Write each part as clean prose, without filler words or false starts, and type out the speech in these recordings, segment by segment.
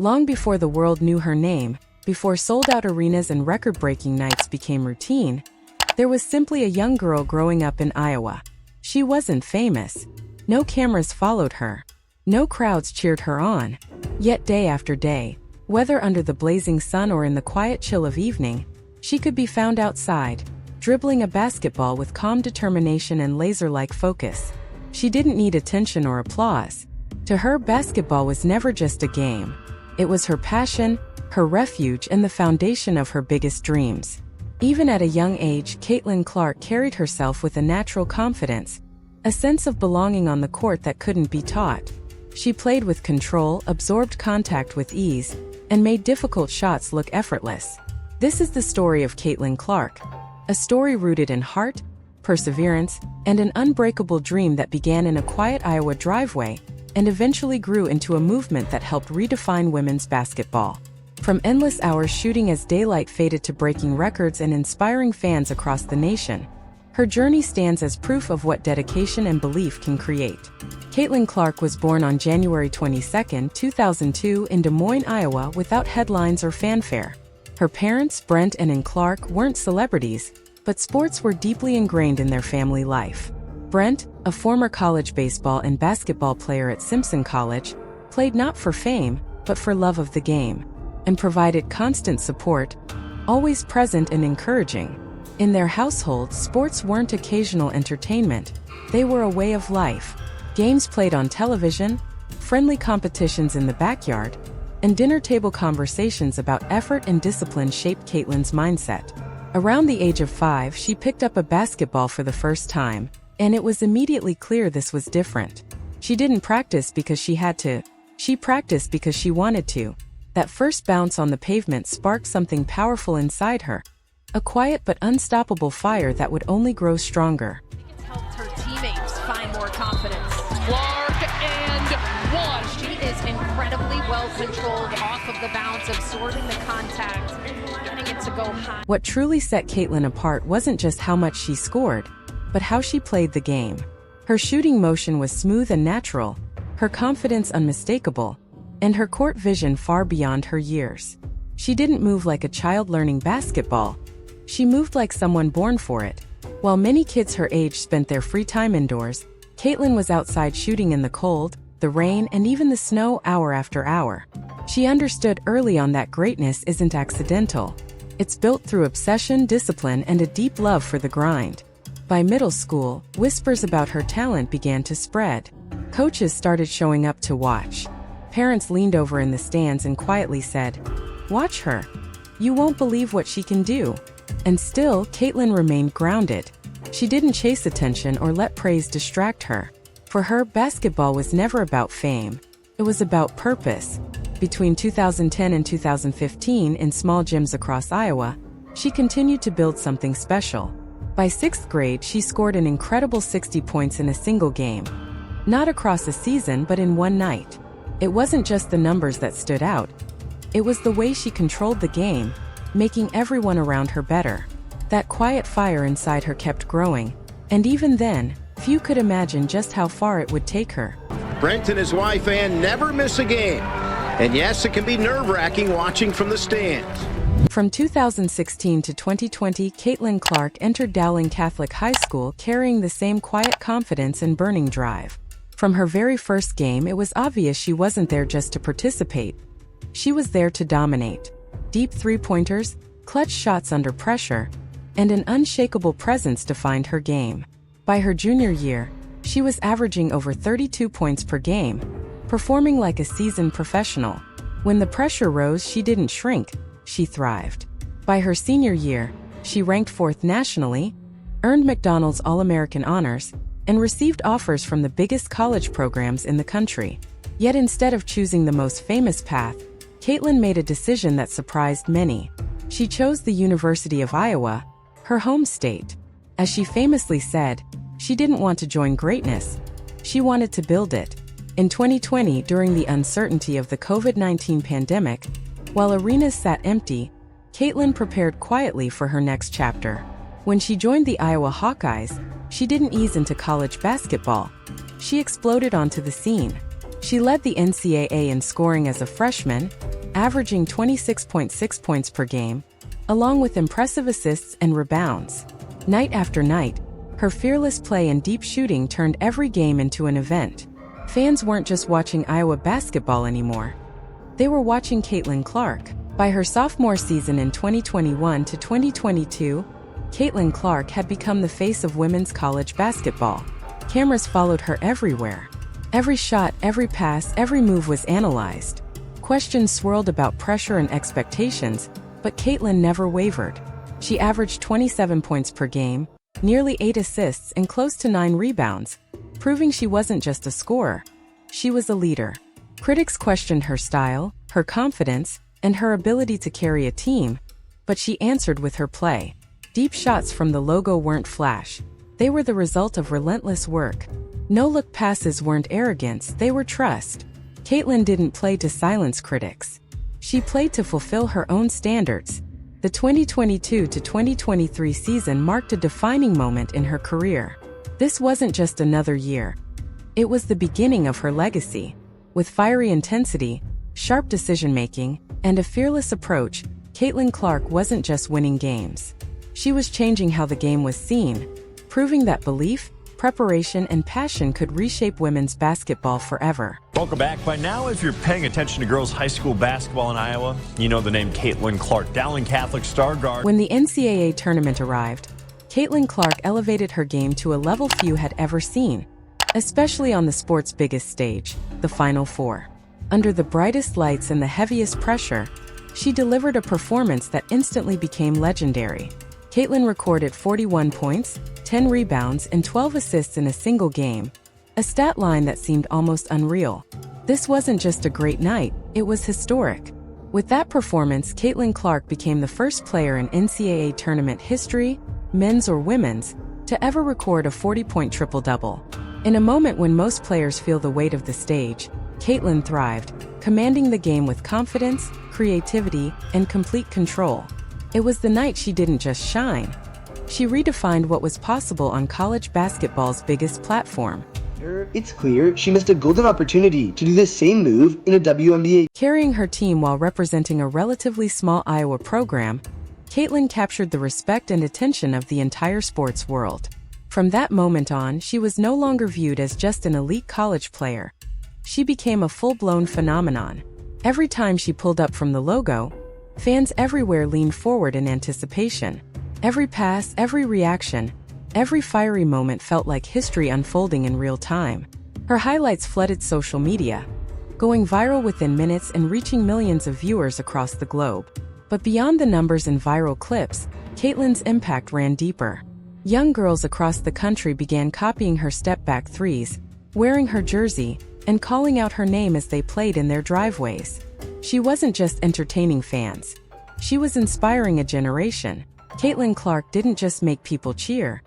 Long before the world knew her name, before sold-out arenas and record-breaking nights became routine, there was simply a young girl growing up in Iowa. She wasn't famous. No cameras followed her. No crowds cheered her on. Yet day after day, whether under the blazing sun or in the quiet chill of evening, she could be found outside, dribbling a basketball with calm determination and laser-like focus. She didn't need attention or applause. To her, basketball was never just a game. It was her passion, her refuge, and the foundation of her biggest dreams. Even at a young age, Caitlin Clark carried herself with a natural confidence, a sense of belonging on the court that couldn't be taught. She played with control, absorbed contact with ease, and made difficult shots look effortless. This is the story of Caitlin Clark, a story rooted in heart, perseverance, and an unbreakable dream that began in a quiet Iowa driveway and eventually grew into a movement that helped redefine women's basketball. From endless hours shooting as daylight faded to breaking records and inspiring fans across the nation, her journey stands as proof of what dedication and belief can create. Caitlin Clark was born on January 22, 2002 in Des Moines, Iowa, without headlines or fanfare. Her parents, Brent and Ann Clark, weren't celebrities, but sports were deeply ingrained in their family life. Brent, a former college baseball and basketball player at Simpson College, played not for fame, but for love of the game, and provided constant support, always present and encouraging. In their household, sports weren't occasional entertainment, they were a way of life. Games played on television, friendly competitions in the backyard, and dinner table conversations about effort and discipline shaped Caitlin's mindset. Around the age of 5, she picked up a basketball for the first time, and it was immediately clear this was different. She didn't practice because she had to. She practiced because she wanted to. That first bounce on the pavement sparked something powerful inside her, a quiet but unstoppable fire that would only grow stronger. It's helped her teammates find more confidence. Clark and one. She is incredibly well controlled off of the bounce, absorbing the contact, getting it to go high. What truly set Caitlin apart wasn't just how much she scored, but how she played the game. Her shooting motion was smooth and natural, her confidence unmistakable, and her court vision far beyond her years. She didn't move like a child learning basketball. She moved like someone born for it. While many kids her age spent their free time indoors, Caitlin was outside shooting in the cold, the rain, and even the snow hour after hour. She understood early on that greatness isn't accidental. It's built through obsession, discipline, and a deep love for the grind. By middle school, whispers about her talent began to spread. Coaches started showing up to watch. Parents leaned over in the stands and quietly said, "Watch her. You won't believe what she can do." And still, Caitlin remained grounded. She didn't chase attention or let praise distract her. For her, basketball was never about fame. It was about purpose. Between 2010 and 2015, in small gyms across Iowa, she continued to build something special. By 6th grade, she scored an incredible 60 points in a single game. Not across a season, but in one night. It wasn't just the numbers that stood out. It was the way she controlled the game, making everyone around her better. That quiet fire inside her kept growing, and even then, few could imagine just how far it would take her. Brent and his wife Ann never miss a game. And yes, it can be nerve-wracking watching from the stands. From 2016 to 2020, Caitlin Clark entered Dowling Catholic High School carrying the same quiet confidence and burning drive. From her very first game, it was obvious she wasn't there just to participate. She was there to dominate. Deep three-pointers, clutch shots under pressure, and an unshakable presence defined her game. By her junior year, she was averaging over 32 points per game, performing like a seasoned professional. When the pressure rose, she didn't shrink, she thrived. By her senior year, she ranked 4th nationally, earned McDonald's All-American honors, and received offers from the biggest college programs in the country. Yet instead of choosing the most famous path, Caitlin made a decision that surprised many. She chose the University of Iowa, her home state. As she famously said, she didn't want to join greatness, she wanted to build it. In 2020, during the uncertainty of the COVID-19 pandemic, while arenas sat empty, Caitlin prepared quietly for her next chapter. When she joined the Iowa Hawkeyes, she didn't ease into college basketball. She exploded onto the scene. She led the NCAA in scoring as a freshman, averaging 26.6 points per game, along with impressive assists and rebounds. Night after night, her fearless play and deep shooting turned every game into an event. Fans weren't just watching Iowa basketball anymore. They were watching Caitlin Clark. By her sophomore season in 2021 to 2022, Caitlin Clark had become the face of women's college basketball. Cameras followed her everywhere. Every shot, every pass, every move was analyzed. Questions swirled about pressure and expectations, but Caitlin never wavered. She averaged 27 points per game, nearly 8 assists and close to 9 rebounds, proving she wasn't just a scorer. She was a leader. Critics questioned her style, her confidence, and her ability to carry a team, but she answered with her play. Deep shots from the logo weren't flash. They were the result of relentless work. No-look passes weren't arrogance, they were trust. Caitlin didn't play to silence critics. She played to fulfill her own standards. The 2022 to 2023 season marked a defining moment in her career. This wasn't just another year. It was the beginning of her legacy. With fiery intensity, sharp decision-making, and a fearless approach, Caitlin Clark wasn't just winning games. She was changing how the game was seen, proving that belief, preparation, and passion could reshape women's basketball forever. Welcome back. By now, if you're paying attention to girls' high school basketball in Iowa, you know the name Caitlin Clark, Dowling Catholic star guard. When the NCAA tournament arrived, Caitlin Clark elevated her game to a level few had ever seen, especially on the sport's biggest stage, the Final Four. Under the brightest lights and the heaviest pressure, she delivered a performance that instantly became legendary. Caitlin recorded 41 points, 10 rebounds, and 12 assists in a single game, a stat line that seemed almost unreal. This wasn't just a great night, it was historic. With that performance, Caitlin Clark became the first player in NCAA tournament history, men's or women's, to ever record a 40-point triple-double. In a moment when most players feel the weight of the stage, Caitlin thrived, commanding the game with confidence, creativity, and complete control. It was the night she didn't just shine. She redefined what was possible on college basketball's biggest platform. It's clear she missed a golden opportunity to do the same move in a WNBA. Carrying her team while representing a relatively small Iowa program, Caitlin captured the respect and attention of the entire sports world. From that moment on, she was no longer viewed as just an elite college player. She became a full-blown phenomenon. Every time she pulled up from the logo, fans everywhere leaned forward in anticipation. Every pass, every reaction, every fiery moment felt like history unfolding in real time. Her highlights flooded social media, going viral within minutes and reaching millions of viewers across the globe. But beyond the numbers and viral clips, Caitlin's impact ran deeper. Young girls across the country began copying her step-back threes, wearing her jersey, and calling out her name as they played in their driveways. She wasn't just entertaining fans. She was inspiring a generation. Caitlin Clark didn't just make people cheer.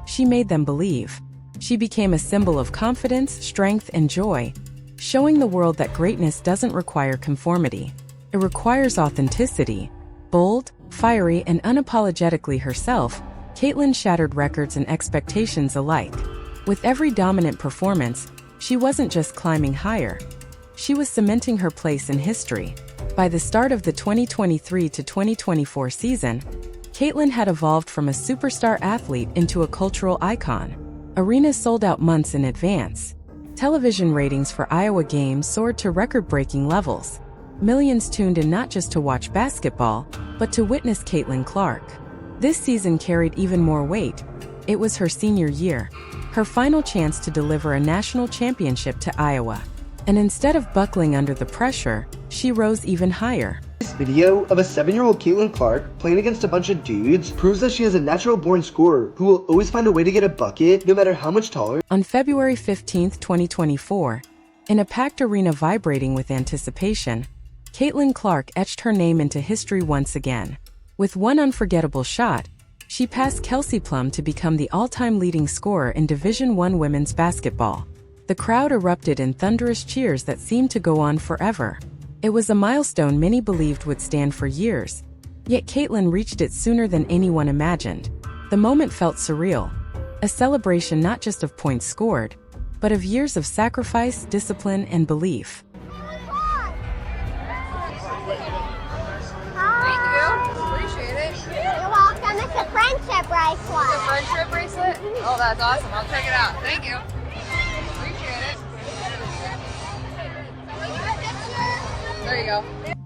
She made them believe. She became a symbol of confidence, strength, and joy, showing the world that greatness doesn't require conformity. It requires authenticity. Bold, fiery, and unapologetically herself, Caitlin shattered records and expectations alike. With every dominant performance, she wasn't just climbing higher. She was cementing her place in history. By the start of the 2023 to 2024 season, Caitlin had evolved from a superstar athlete into a cultural icon. Arenas sold out months in advance. Television ratings for Iowa games soared to record-breaking levels. Millions tuned in not just to watch basketball, but to witness Caitlin Clark. This season carried even more weight. It was her senior year, her final chance to deliver a national championship to Iowa. And instead of buckling under the pressure, she rose even higher. This video of a 7-year-old Caitlin Clark playing against a bunch of dudes proves that she is a natural-born scorer who will always find a way to get a bucket, no matter how much taller. On February 15, 2024, in a packed arena vibrating with anticipation, Caitlin Clark etched her name into history once again. With one unforgettable shot, she passed Kelsey Plum to become the all-time leading scorer in Division I women's basketball. The crowd erupted in thunderous cheers that seemed to go on forever. It was a milestone many believed would stand for years. Yet Caitlin reached it sooner than anyone imagined. The moment felt surreal. A celebration not just of points scored, but of years of sacrifice, discipline, and belief. Appreciate it. You're welcome. It's a friendship bracelet. It's a friendship bracelet? Oh, that's awesome. I'll check it out. Thank you. Appreciate it. There you go.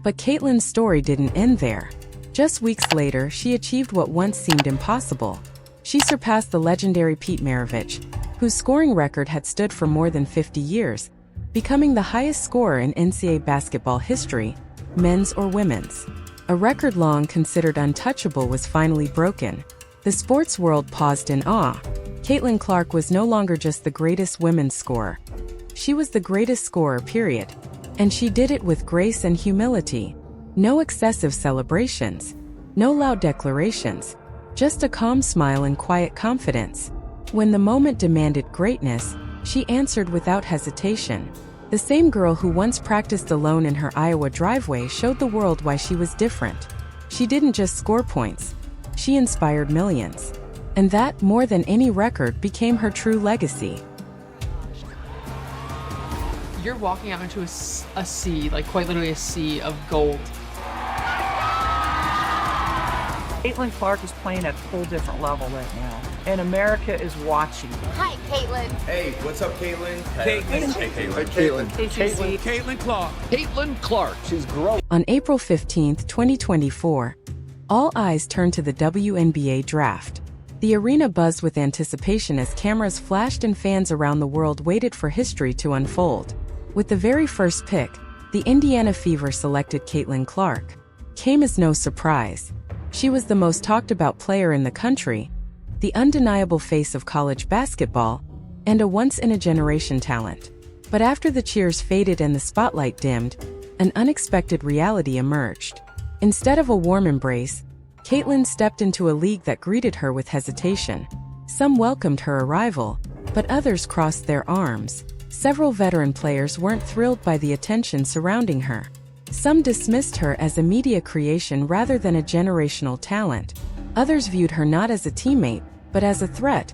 But Caitlin's story didn't end there. Just weeks later, she achieved what once seemed impossible. She surpassed the legendary Pete Maravich, whose scoring record had stood for more than 50 years, becoming the highest scorer in NCAA basketball history, men's or women's. A record long considered untouchable was finally broken. The sports world paused in awe. Caitlin Clark was no longer just the greatest women's scorer. She was the greatest scorer, period. And she did it with grace and humility. No excessive celebrations. No loud declarations. Just a calm smile and quiet confidence. When the moment demanded greatness, she answered without hesitation. The same girl who once practiced alone in her Iowa driveway showed the world why she was different. She didn't just score points. She inspired millions. And that, more than any record, became her true legacy. You're walking out into a sea, like quite literally a sea of gold. Caitlin Clark is playing at a whole different level right now, and America is watching. Hi, Caitlin. Hey, what's up, Caitlin? Caitlin Clark. Caitlin Clark. She's growing. On April 15, 2024, all eyes turned to the WNBA draft. The arena buzzed with anticipation as cameras flashed and fans around the world waited for history to unfold. With the very first pick, the Indiana Fever selected Caitlin Clark. Came as no surprise. She was the most talked about player in the country, the undeniable face of college basketball, and a once-in-a-generation talent. But after the cheers faded and the spotlight dimmed, an unexpected reality emerged. Instead of a warm embrace, Caitlin stepped into a league that greeted her with hesitation. Some welcomed her arrival, but others crossed their arms. Several veteran players weren't thrilled by the attention surrounding her. Some dismissed her as a media creation rather than a generational talent. Others viewed her not as a teammate, but as a threat,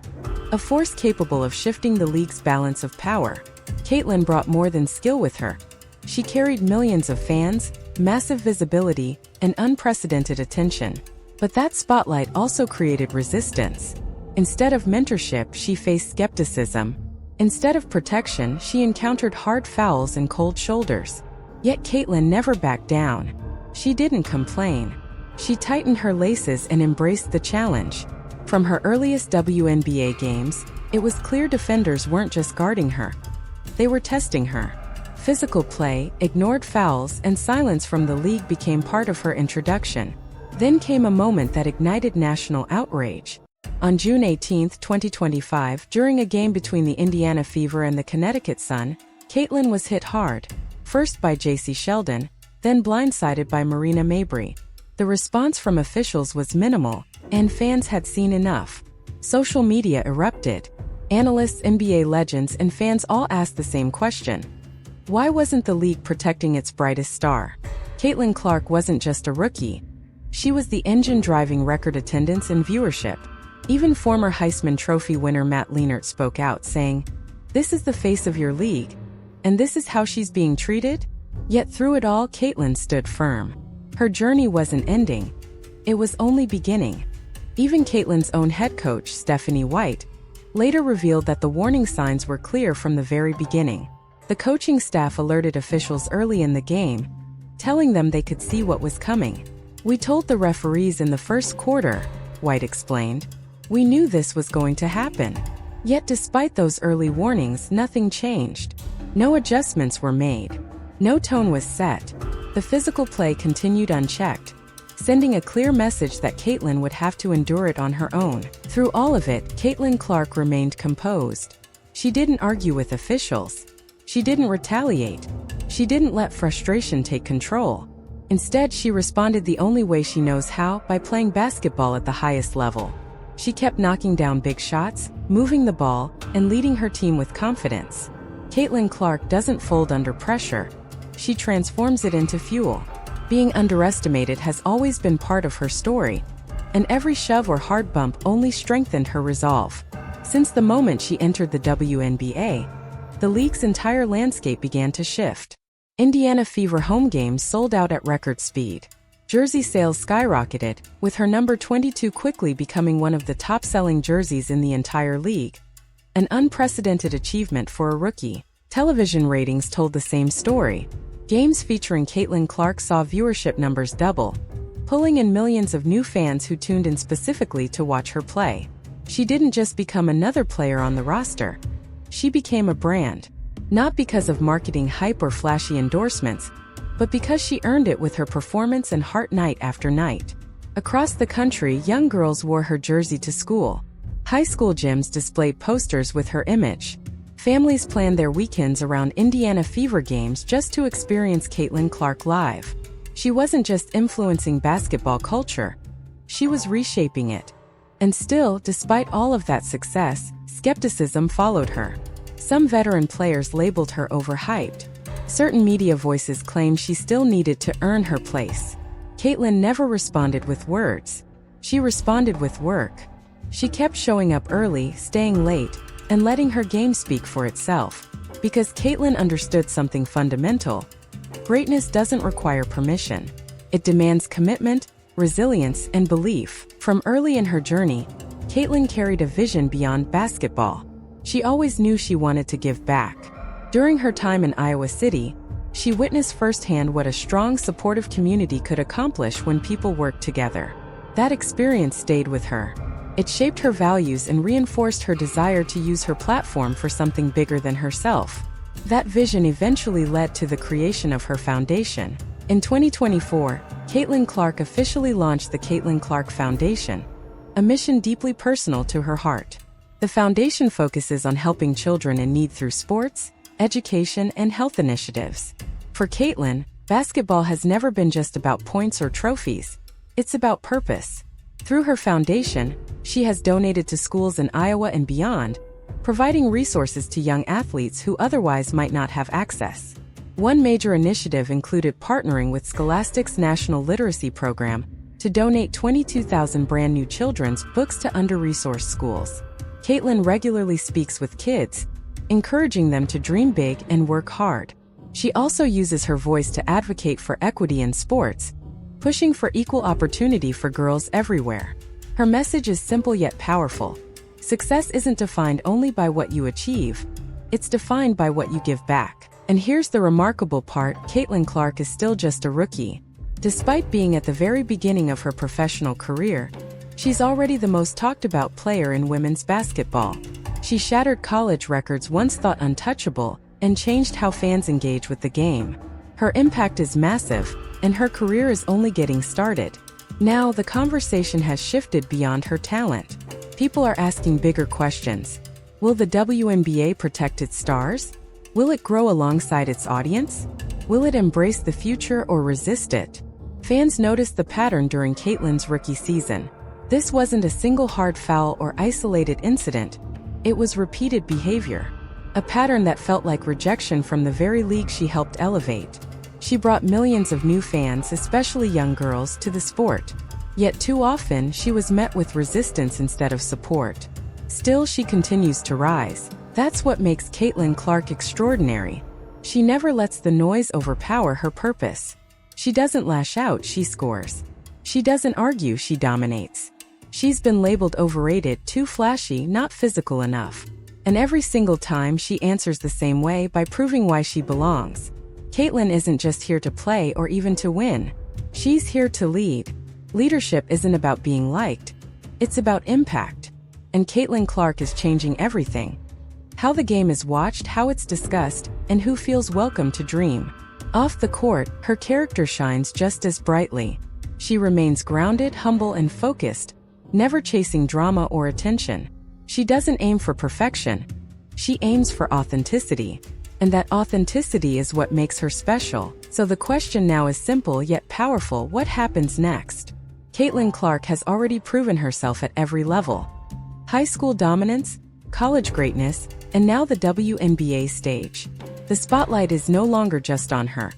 a force capable of shifting the league's balance of power. Caitlin brought more than skill with her. She carried millions of fans, massive visibility, and unprecedented attention. But that spotlight also created resistance. Instead of mentorship, she faced skepticism. Instead of protection, she encountered hard fouls and cold shoulders. Yet Caitlin never backed down. She didn't complain. She tightened her laces and embraced the challenge. From her earliest WNBA games, it was clear defenders weren't just guarding her. They were testing her. Physical play, ignored fouls, and silence from the league became part of her introduction. Then came a moment that ignited national outrage. On June 18, 2025, during a game between the Indiana Fever and the Connecticut Sun, Caitlin was hit hard. First by J.C. Sheldon, then blindsided by Marina Mabrey. The response from officials was minimal, and fans had seen enough. Social media erupted. Analysts, NBA legends, and fans all asked the same question. Why wasn't the league protecting its brightest star? Caitlin Clark wasn't just a rookie. She was the engine driving record attendance and viewership. Even former Heisman Trophy winner Matt Leinart spoke out, saying, "This is the face of your league. And this is how she's being treated?" Yet through it all, Caitlin stood firm. Her journey wasn't ending. It was only beginning. Even Caitlin's own head coach, Stephanie White, later revealed that the warning signs were clear from the very beginning. The coaching staff alerted officials early in the game, telling them they could see what was coming. "We told the referees in the first quarter," White explained. "We knew this was going to happen." Yet despite those early warnings, nothing changed. No adjustments were made. No tone was set. The physical play continued unchecked, sending a clear message that Caitlin would have to endure it on her own. Through all of it, Caitlin Clark remained composed. She didn't argue with officials. She didn't retaliate. She didn't let frustration take control. Instead, she responded the only way she knows how, by playing basketball at the highest level. She kept knocking down big shots, moving the ball, and leading her team with confidence. Caitlin Clark doesn't fold under pressure. She transforms it into fuel. Being underestimated has always been part of her story, and every shove or hard bump only strengthened her resolve. Since the moment she entered the WNBA, the league's entire landscape began to shift. Indiana Fever home games sold out at record speed. Jersey sales skyrocketed, with her number 22 quickly becoming one of the top-selling jerseys in the entire league. An unprecedented achievement for a rookie. Television ratings told the same story. Games featuring Caitlin Clark saw viewership numbers double, pulling in millions of new fans who tuned in specifically to watch her play. She didn't just become another player on the roster. She became a brand. Not because of marketing hype or flashy endorsements, but because she earned it with her performance and heart night after night. Across the country, young girls wore her jersey to school. High school gyms displayed posters with her image. Families planned their weekends around Indiana Fever games just to experience Caitlin Clark live. She wasn't just influencing basketball culture, she was reshaping it. And still, despite all of that success, skepticism followed her. Some veteran players labeled her overhyped. Certain media voices claimed she still needed to earn her place. Caitlin never responded with words. She responded with work. She kept showing up early, staying late, and letting her game speak for itself. Because Caitlin understood something fundamental. Greatness doesn't require permission. It demands commitment, resilience, and belief. From early in her journey, Caitlin carried a vision beyond basketball. She always knew she wanted to give back. During her time in Iowa City, she witnessed firsthand what a strong, supportive community could accomplish when people worked together. That experience stayed with her. It shaped her values and reinforced her desire to use her platform for something bigger than herself. That vision eventually led to the creation of her foundation. In 2024, Caitlin Clark officially launched the Caitlin Clark Foundation, a mission deeply personal to her heart. The foundation focuses on helping children in need through sports, education, and health initiatives. For Caitlin, basketball has never been just about points or trophies. It's about purpose. Through her foundation, she has donated to schools in Iowa and beyond, providing resources to young athletes who otherwise might not have access. One major initiative included partnering with Scholastic's National Literacy Program to donate 22,000 brand new children's books to under-resourced schools. Caitlin regularly speaks with kids, encouraging them to dream big and work hard. She also uses her voice to advocate for equity in sports, pushing for equal opportunity for girls everywhere. Her message is simple yet powerful. Success isn't defined only by what you achieve, it's defined by what you give back. And here's the remarkable part, Caitlin Clark is still just a rookie. Despite being at the very beginning of her professional career, she's already the most talked about player in women's basketball. She shattered college records once thought untouchable and changed how fans engage with the game. Her impact is massive, and her career is only getting started. Now, the conversation has shifted beyond her talent. People are asking bigger questions. Will the WNBA protect its stars? Will it grow alongside its audience? Will it embrace the future or resist it? Fans noticed the pattern during Caitlin's rookie season. This wasn't a single hard foul or isolated incident. It was repeated behavior. A pattern that felt like rejection from the very league she helped elevate. She brought millions of new fans, especially young girls, to the sport. Yet too often, she was met with resistance instead of support. Still, she continues to rise. That's what makes Caitlin Clark extraordinary. She never lets the noise overpower her purpose. She doesn't lash out, she scores. She doesn't argue, she dominates. She's been labeled overrated, too flashy, not physical enough. And every single time she answers the same way by proving why she belongs. Caitlin isn't just here to play or even to win. She's here to lead. Leadership isn't about being liked. It's about impact. And Caitlin Clark is changing everything. How the game is watched, how it's discussed, and who feels welcome to dream. Off the court, her character shines just as brightly. She remains grounded, humble, and focused, never chasing drama or attention. She doesn't aim for perfection. She aims for authenticity. And that authenticity is what makes her special. So the question now is simple yet powerful: what happens next? Caitlin Clark has already proven herself at every level. High school dominance, college greatness, and now the WNBA stage. The spotlight is no longer just on her.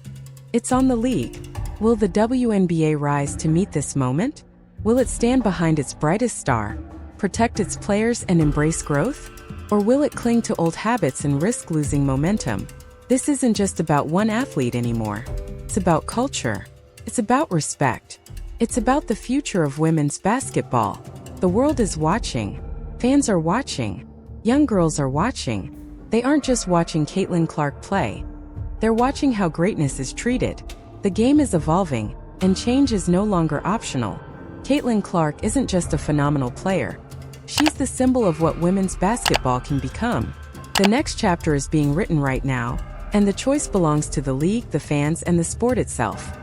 It's on the league. Will the WNBA rise to meet this moment? Will it stand behind its brightest star, protect its players, and embrace growth? Or will it cling to old habits and risk losing momentum? This isn't just about one athlete anymore. It's about culture. It's about respect. It's about the future of women's basketball. The world is watching. Fans are watching. Young girls are watching. They aren't just watching Caitlin Clark play. They're watching how greatness is treated. The game is evolving, and change is no longer optional. Caitlin Clark isn't just a phenomenal player. She's the symbol of what women's basketball can become. The next chapter is being written right now, and the choice belongs to the league, the fans, and the sport itself.